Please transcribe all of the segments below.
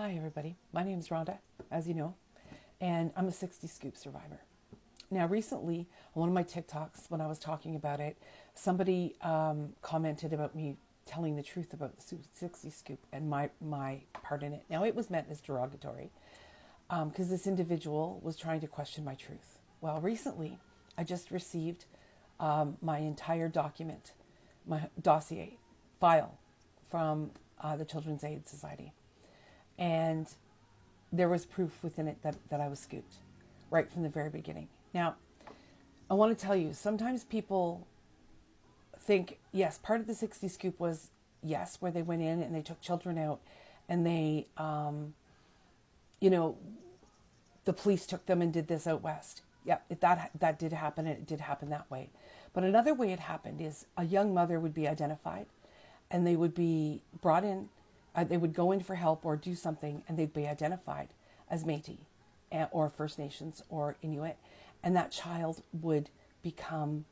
Hi, everybody. My name is Rhonda, as you know, and I'm a 60 scoop survivor. Now, recently, on one of my TikToks, when I was talking about it, somebody commented about me telling the truth about the 60 scoop and my part in it. Now, it was meant as derogatory because this individual was trying to question my truth. Well, recently, I just received my entire document, my dossier file from the Children's Aid Society. And there was proof within it that I was scooped right from the very beginning. Now, I want to tell you, sometimes people think, yes, part of the 60 scoop was, yes, where they went in and they took children out and they, the police took them and did this out west. Yeah, that did happen, and it did happen that way. But another way it happened is a young mother would be identified and they would be brought in. They would go in for help or do something, and they'd be identified as Métis or First Nations or Inuit, and that child would become,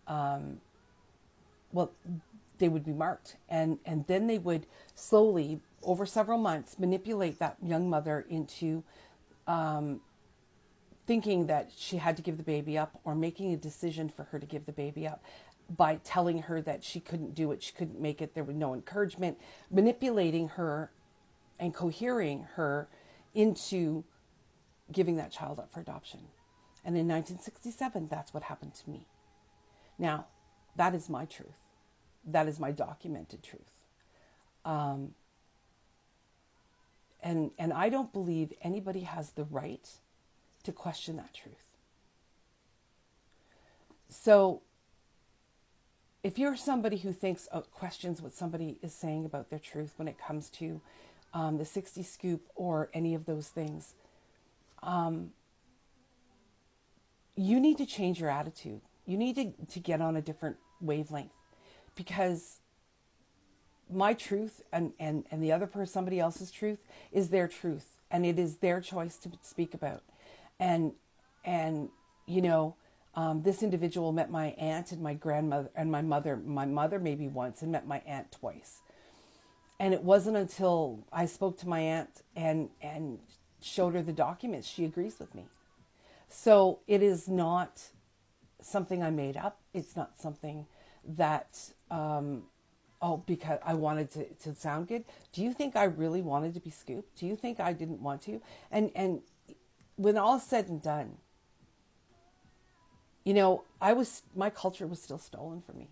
they would be marked, and then they would slowly, over several months, manipulate that young mother into thinking that she had to give the baby up or making a decision for her to give the baby up, by telling her that she couldn't do it, she couldn't make it, there was no encouragement, manipulating her and cohering her into giving that child up for adoption. And in 1967, that's what happened to me. Now, that is my truth. That is my documented truth. And I don't believe anybody has the right to question that truth. So, if you're somebody who thinks, questions what somebody is saying about their truth when it comes to the 60 scoop or any of those things, you need to change your attitude. You need to get on a different wavelength, because my truth and the other person, somebody else's truth, is their truth, and it is their choice to speak about. And this individual met my aunt and my grandmother and my mother maybe once, and met my aunt twice. And it wasn't until I spoke to my aunt and showed her the documents, she agrees with me. So it is not something I made up. It's not something that, because I wanted to sound good. Do you think I really wanted to be scooped? Do you think I didn't want to? And when all is said and done, my culture was still stolen from me,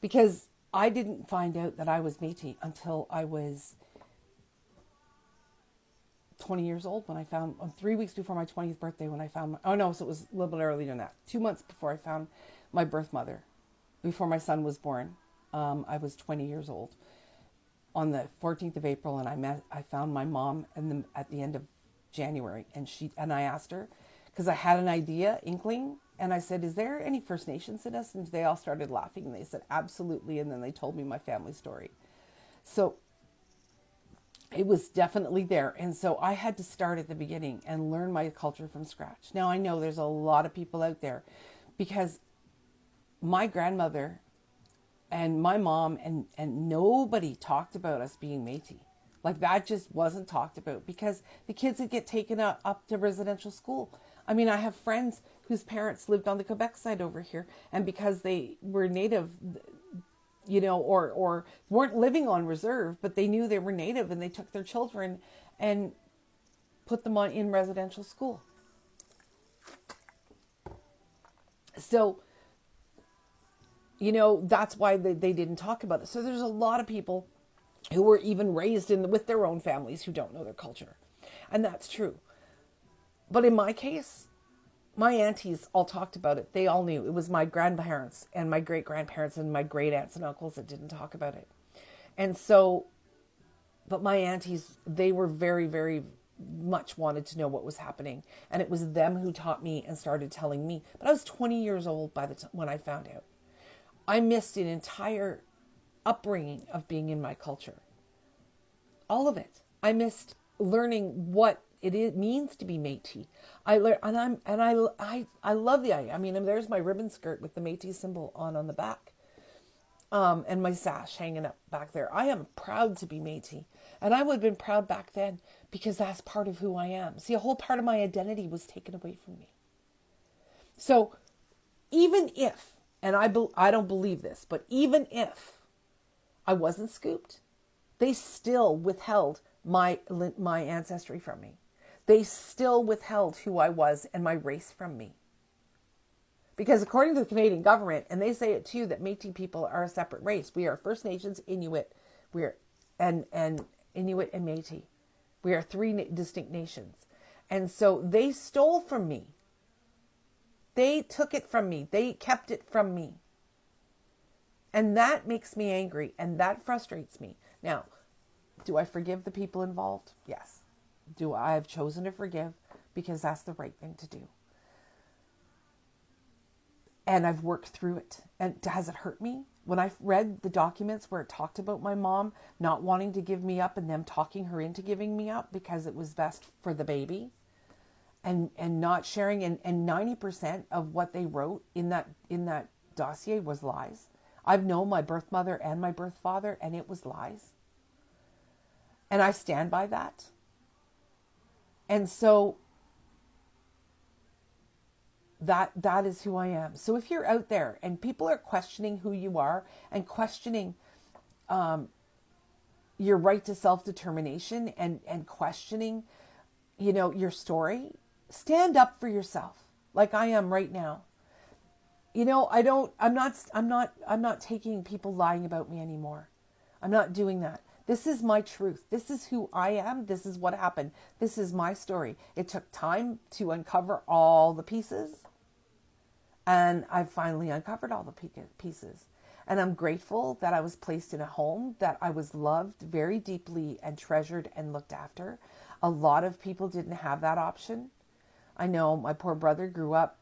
because I didn't find out that I was Métis until I was 20 years old, when I found, 3 weeks before my 20th birthday, when I found so it was a little bit earlier than that. 2 months before I found my birth mother, before my son was born. I was 20 years old on the 14th of April, and I found my mom at the end of January, and I asked her, because I had an inkling, and I said, is there any First Nations in us? And they all started laughing, and they said, absolutely. And then they told me my family story. So it was definitely there. And so I had to start at the beginning and learn my culture from scratch. Now, I know there's a lot of people out there, because my grandmother and my mom and nobody talked about us being Métis. Like, that just wasn't talked about, because the kids would get taken up to residential school. I mean, I have friends whose parents lived on the Quebec side over here, and because they were Native, or weren't living on reserve, but they knew they were Native, and they took their children and put them in residential school. So, that's why they didn't talk about it. So there's a lot of people who were even raised with their own families who don't know their culture. And that's true. But in my case, my aunties all talked about it. They all knew. It was my grandparents and my great-grandparents and my great-aunts and uncles that didn't talk about it. And so, but my aunties, they were very, very much wanted to know what was happening. And it was them who taught me and started telling me. But I was 20 years old by the time when I found out. I missed an entire upbringing of being in my culture. All of it. I missed learning what it means to be Métis. I love the idea. I mean, there's my ribbon skirt with the Métis symbol on the back. and my sash hanging up back there. I am proud to be Métis. And I would have been proud back then because that's part of who I am. See, a whole part of my identity was taken away from me. So even if, and I don't believe this, but even if I wasn't scooped, they still withheld my ancestry from me. They still withheld who I was and my race from me. Because according to the Canadian government, and they say it too, that Métis people are a separate race. We are First Nations, Inuit, and Inuit and Métis. We are three distinct nations. And so they stole from me. They took it from me. They kept it from me. And that makes me angry, and that frustrates me. Now, do I forgive the people involved? Yes. Do I have chosen to forgive because that's the right thing to do? And I've worked through it. And has it hurt me? When I read the documents where it talked about my mom not wanting to give me up and them talking her into giving me up because it was best for the baby, and not sharing, and 90% of what they wrote in that dossier was lies. I've known my birth mother and my birth father, and it was lies. And I stand by that. And so that is who I am. So if you're out there and people are questioning who you are and questioning your right to self-determination and questioning, your story, stand up for yourself like I am right now. I'm not taking people lying about me anymore. I'm not doing that. This is my truth. This is who I am. This is what happened. This is my story. It took time to uncover all the pieces. And I finally uncovered all the pieces. And I'm grateful that I was placed in a home, that I was loved very deeply and treasured and looked after. A lot of people didn't have that option. I know my poor brother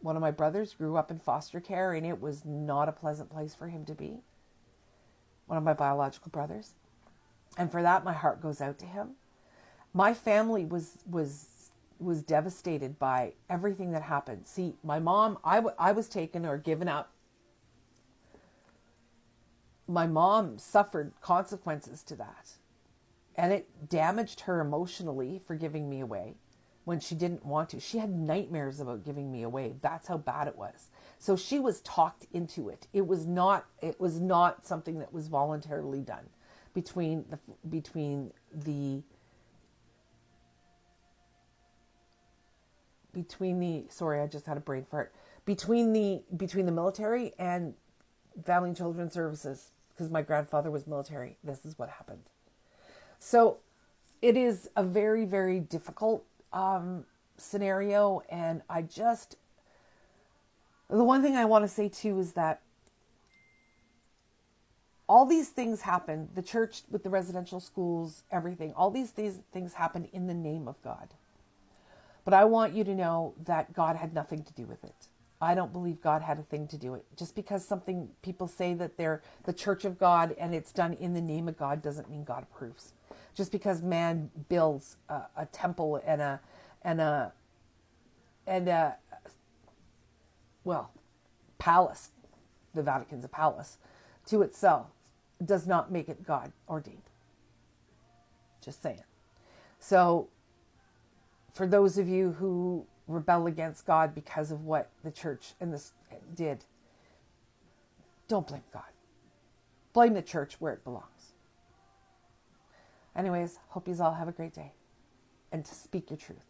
one of my brothers grew up in foster care, and it was not a pleasant place for him to be. One of my biological brothers. And for that, my heart goes out to him. My family was devastated by everything that happened. See, my mom, I was taken or given up. My mom suffered consequences to that. And it damaged her emotionally for giving me away when she didn't want to. She had nightmares about giving me away. That's how bad it was. So she was talked into it. It was not something that was voluntarily done between the sorry, I just had a brain fart. Between the military and Family and Children's Services, because my grandfather was military. This is what happened. So it is a very, very difficult scenario. And the one thing I want to say too is that all these things happen, the church with the residential schools, everything, all these things happen in the name of God. But I want you to know that God had nothing to do with it. I don't believe God had a thing to do it. Just because people say that they're the church of God and it's done in the name of God doesn't mean God approves. Just because man builds a temple and a palace, the Vatican's a palace, to itself does not make it God ordained. Just saying. So for those of you who rebel against God because of what the church and this did, don't blame God. Blame the church where it belongs. Anyways, hope you all have a great day and to speak your truth.